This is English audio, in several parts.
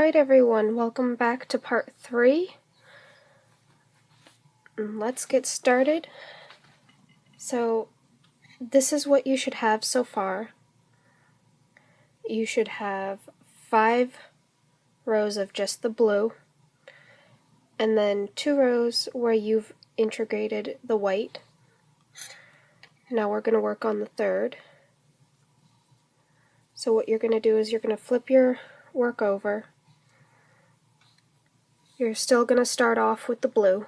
Alright everyone, welcome back to part 3. Let's get started. So, this is what you should have so far. You should have 5 rows of just the blue, and then 2 rows where you've integrated the white. Now we're going to work on the third. So what you're going to do is you're going to flip your work over. You're still going to start off with the blue.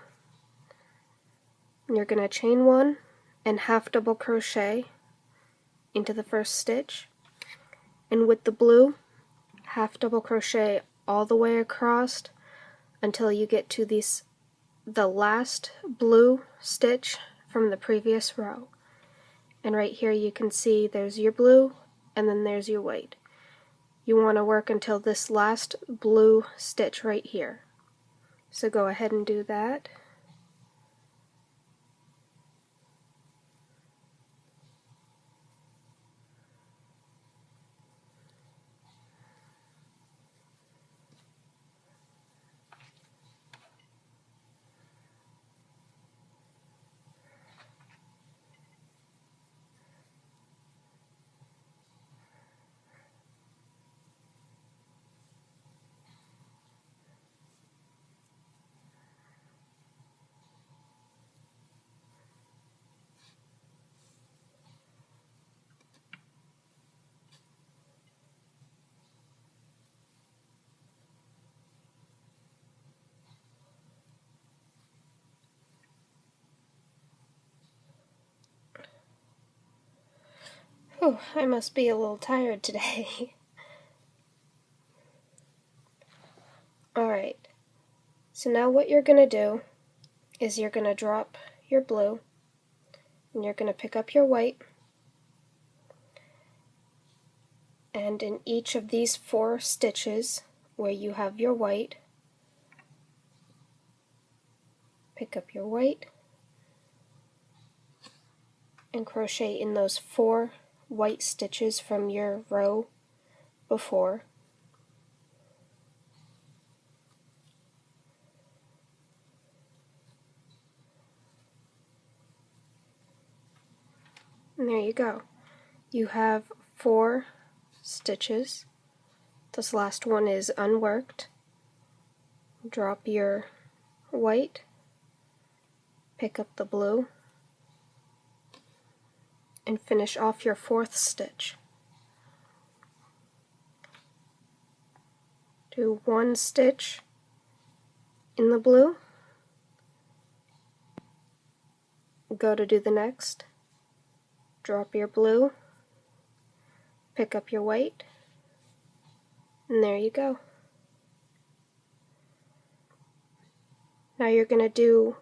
And you're going to chain 1 and half double crochet into the first stitch. And with the blue, half double crochet all the way across until you get to the last blue stitch from the previous row. And right here you can see there's your blue and then there's your white. You want to work until this last blue stitch right here. So go ahead and do that. Oh, I must be a little tired today. Alright, so now what you're going to do is you're going to drop your blue and you're going to pick up your white, and in each of these 4 stitches where you have your white, pick up your white and crochet in those 4 white stitches from your row before. And there you go. You have 4 stitches. This last one is unworked. Drop your white, pick up the blue, and finish off your 4th stitch. Do 1 stitch in the blue, go to do the next, drop your blue, pick up your white, and there you go. Now you're going to do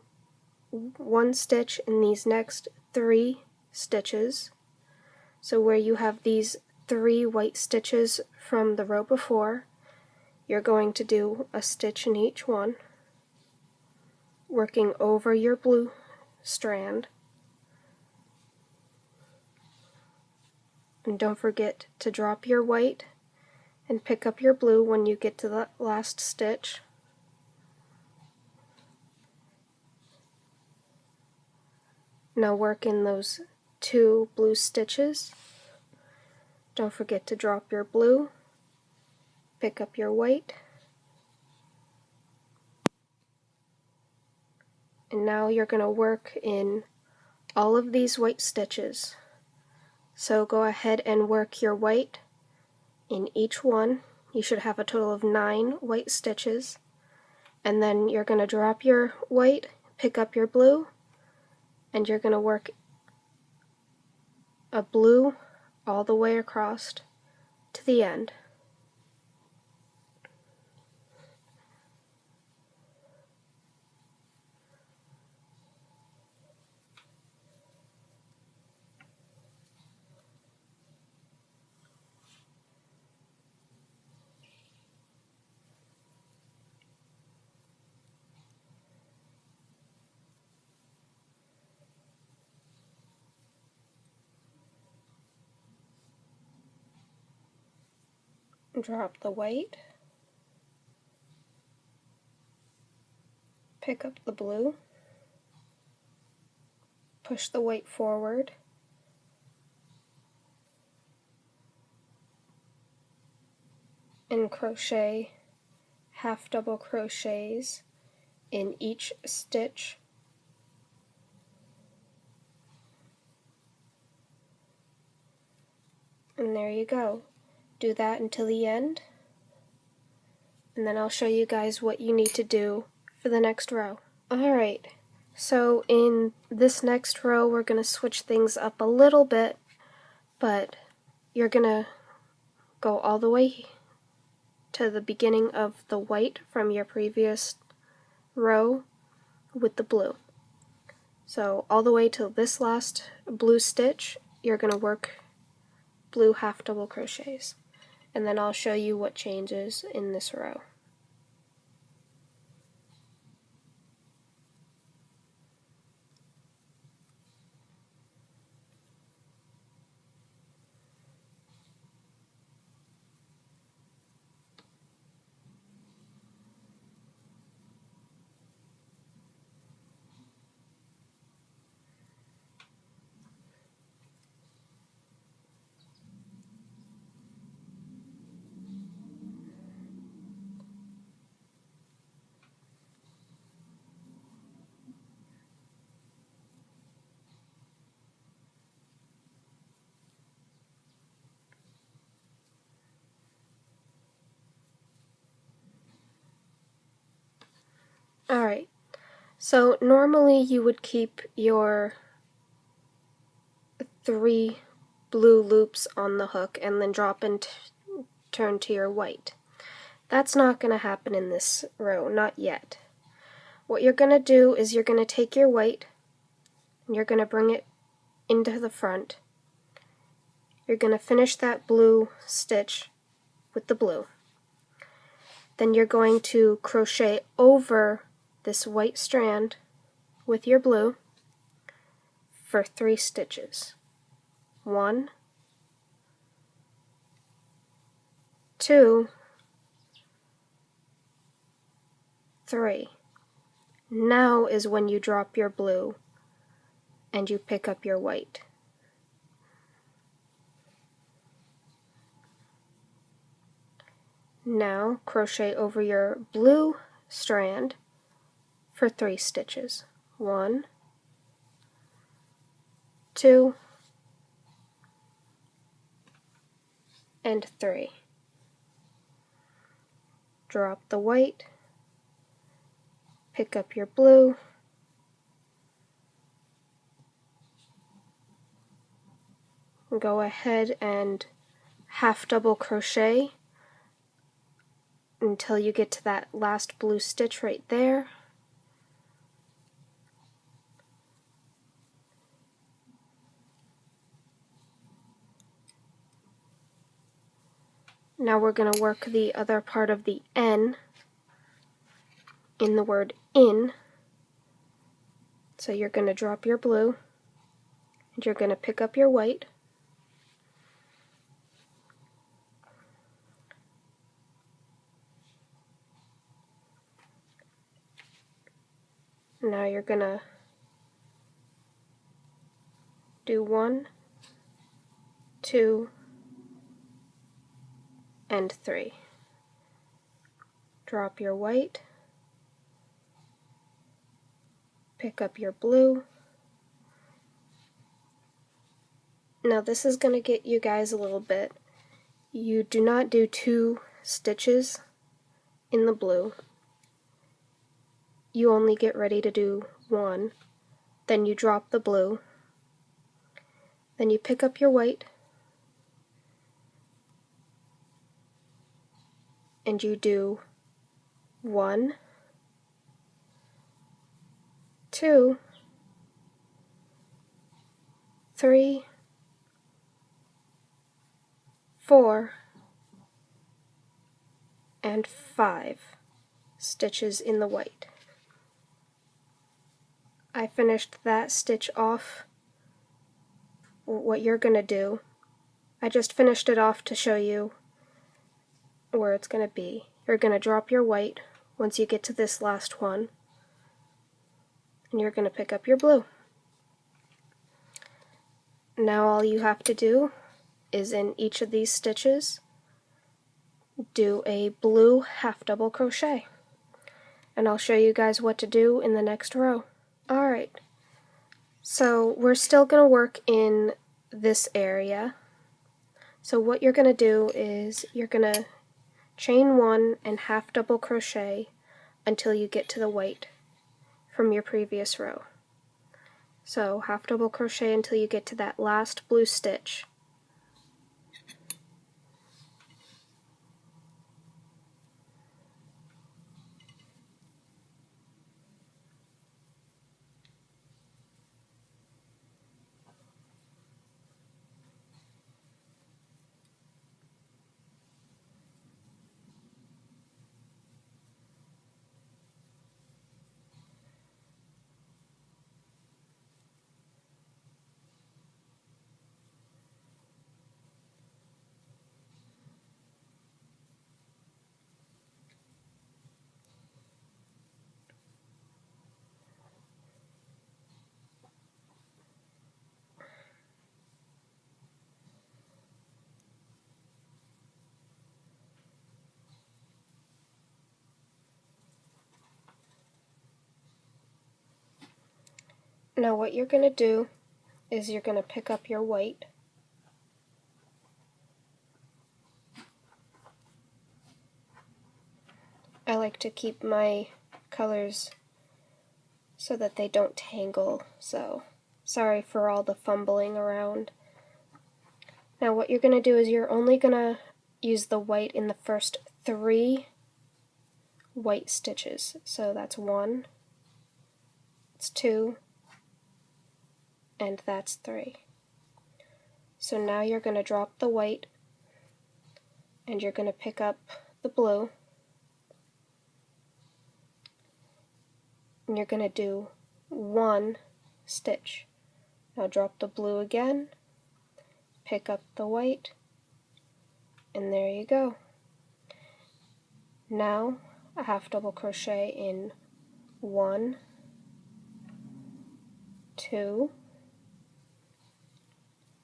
1 stitch in these next 3 stitches. So where you have these 3 white stitches from the row before, you're going to do a stitch in each one, working over your blue strand. And don't forget to drop your white and pick up your blue when you get to the last stitch. Now work in those 2 blue stitches. Don't forget to drop your blue, pick up your white, and now you're going to work in all of these white stitches. So go ahead and work your white in each one. You should have a total of 9 white stitches, and then you're going to drop your white, pick up your blue, and you're going to work a blue all the way across to the end. Drop the white, pick up the blue, push the white forward, and crochet half double crochets in each stitch. And there you go. Do that until the end, and then I'll show you guys what you need to do for the next row. Alright, so in this next row we're going to switch things up a little bit, but you're going to go all the way to the beginning of the white from your previous row with the blue. So all the way to this last blue stitch, you're going to work blue half double crochets, and then I'll show you what changes in this row. Alright, so normally you would keep your 3 blue loops on the hook and then drop and turn to your white. That's not going to happen in this row, not yet. What you're going to do is you're going to take your white and you're going to bring it into the front. You're going to finish that blue stitch with the blue. Then you're going to crochet over this white strand with your blue for 3 stitches. 1, 2, 3. Now is when you drop your blue and you pick up your white. Now crochet over your blue strand for 3 stitches. 1, 2, and 3. Drop the white, pick up your blue, go ahead and half double crochet until you get to that last blue stitch right there. Now we're going to work the other part of the N in the word in. So you're going to drop your blue and you're going to pick up your white. Now you're going to do 1, 2, and 3. Drop your white, pick up your blue. Now this is going to get you guys a little bit. You do not do 2 stitches in the blue. You only get ready to do 1. Then you drop the blue. Then you pick up your white. And you do 1, 2, 3, 4, and 5 stitches in the white. I finished that stitch off. What you're going to do, I just finished it off to show you where it's going to be. You're going to drop your white once you get to this last one. and you're going to pick up your blue. Now all you have to do is in each of these stitches do a blue half double crochet, and I'll show you guys what to do in the next row. Alright, so we're still going to work in this area. So what you're going to do is you're going to chain 1 and half double crochet until you get to the white from your previous row. So half double crochet until you get to that last blue stitch. Now what you're going to do is you're going to pick up your white, I like to keep my colors so that they don't tangle, so sorry for all the fumbling around. Now what you're going to do is you're only going to use the white in the first 3 white stitches. So that's 1, it's 2, and that's 3. So now you're going to drop the white and you're going to pick up the blue, and you're going to do 1 stitch. Now drop the blue again, pick up the white, and there you go. Now a half double crochet in 1, 2,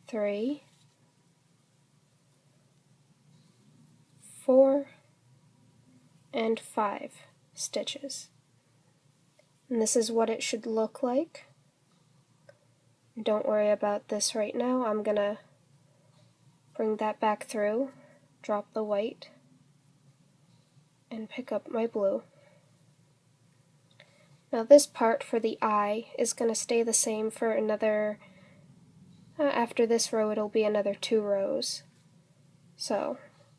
3, 4, and 5 stitches. And this is what it should look like. Don't worry about this right now. I'm gonna bring that back through, drop the white, and pick up my blue. Now this part for the eye is going to stay the same for another, after this row it'll be another 2 rows. So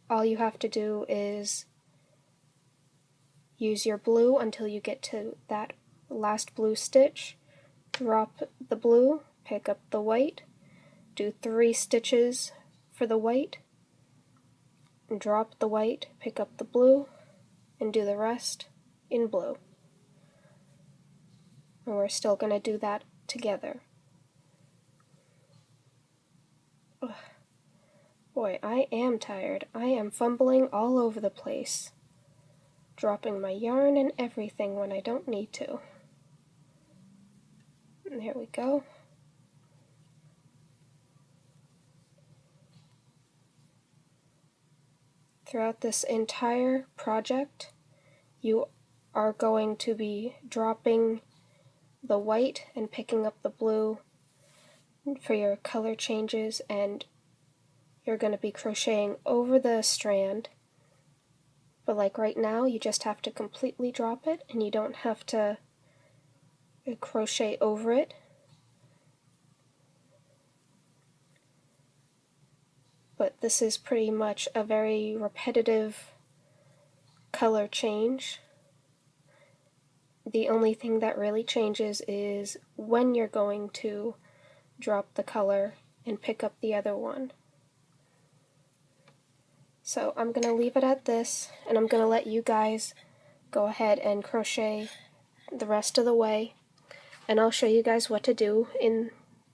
all you have to do is use your blue until you get to that last blue stitch, drop the blue, pick up the white, do 3 stitches for the white, drop the white, pick up the blue, and do the rest in blue. And we're still going to do that together. Ugh. Boy, I am tired. I am fumbling all over the place, dropping my yarn and everything when I don't need to. And there we go. Throughout this entire project, you are going to be dropping the white and picking up the blue for your color changes, and you're going to be crocheting over the strand. But like right now, you just have to completely drop it, and you don't have to crochet over it. But this is pretty much a very repetitive color change. The only thing that really changes is when you're going to drop the color and pick up the other one. So I'm going to leave it at this, and I'm going to let you guys go ahead and crochet the rest of the way, and I'll show you guys what to do in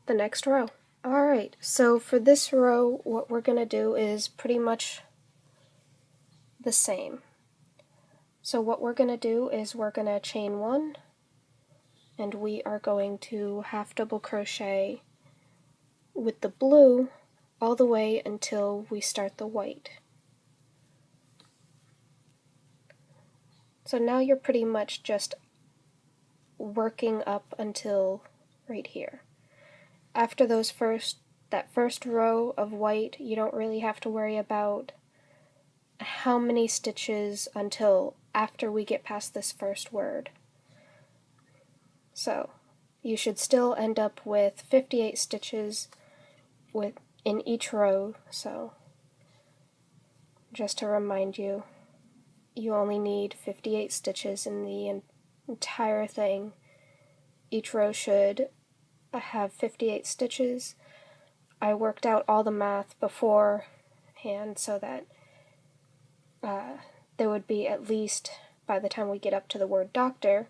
the next row. Alright, so for this row, what we're going to do is pretty much the same. So what we're going to do is we're going to chain 1 and we are going to half double crochet with the blue all the way until we start the white. So now you're pretty much just working up until right here. After that first row of white, you don't really have to worry about how many stitches until after we get past this first word. So you should still end up with 58 stitches in each row, so just to remind you, you only need 58 stitches in the entire thing. Each row should have 58 stitches. I worked out all the math beforehand so that there would be at least, by the time we get up to the word doctor,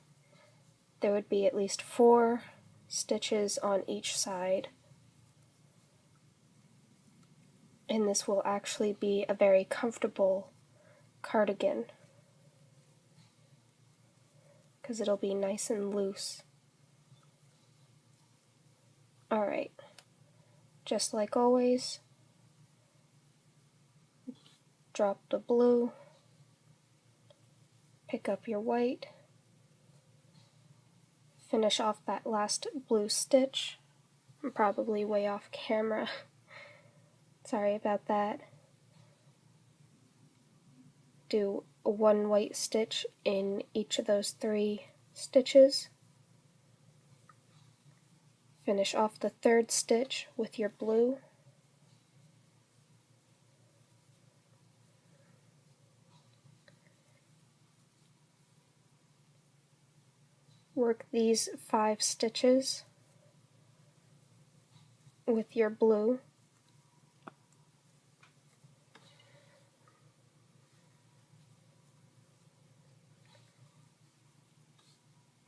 there would be at least 4 stitches on each side. And this will actually be a very comfortable cardigan, because it'll be nice and loose. Alright, just like always, drop the blue, pick up your white, finish off that last blue stitch. I'm probably way off camera. Sorry about that. Do 1 white stitch in each of those 3 stitches. Finish off the 3rd stitch with your blue. Work these 5 stitches with your blue.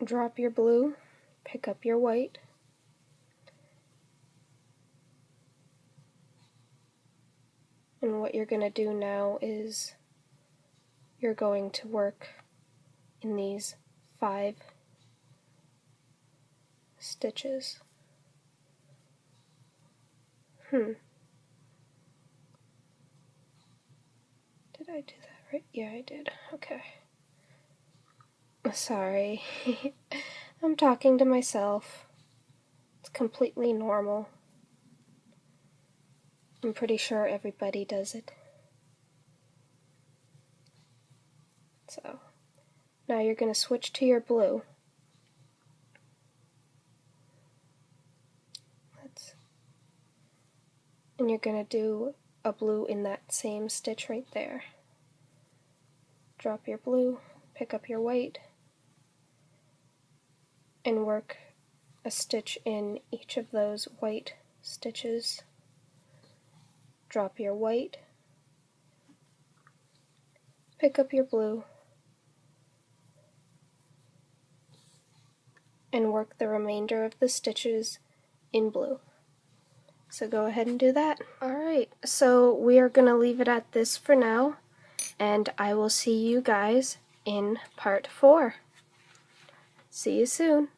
Drop your blue, pick up your white, and what you're going to do now is you're going to work in these 5 stitches. Did I do that right? Yeah, I did. Okay. Sorry. I'm talking to myself. It's completely normal. I'm pretty sure everybody does it. So, now you're going to switch to your blue. And you're going to do a blue in that same stitch right there. Drop your blue, pick up your white, and work a stitch in each of those white stitches. Drop your white, pick up your blue, and work the remainder of the stitches in blue. So go ahead and do that. Alright, so we are going to leave it at this for now, and I will see you guys in part 4. See you soon.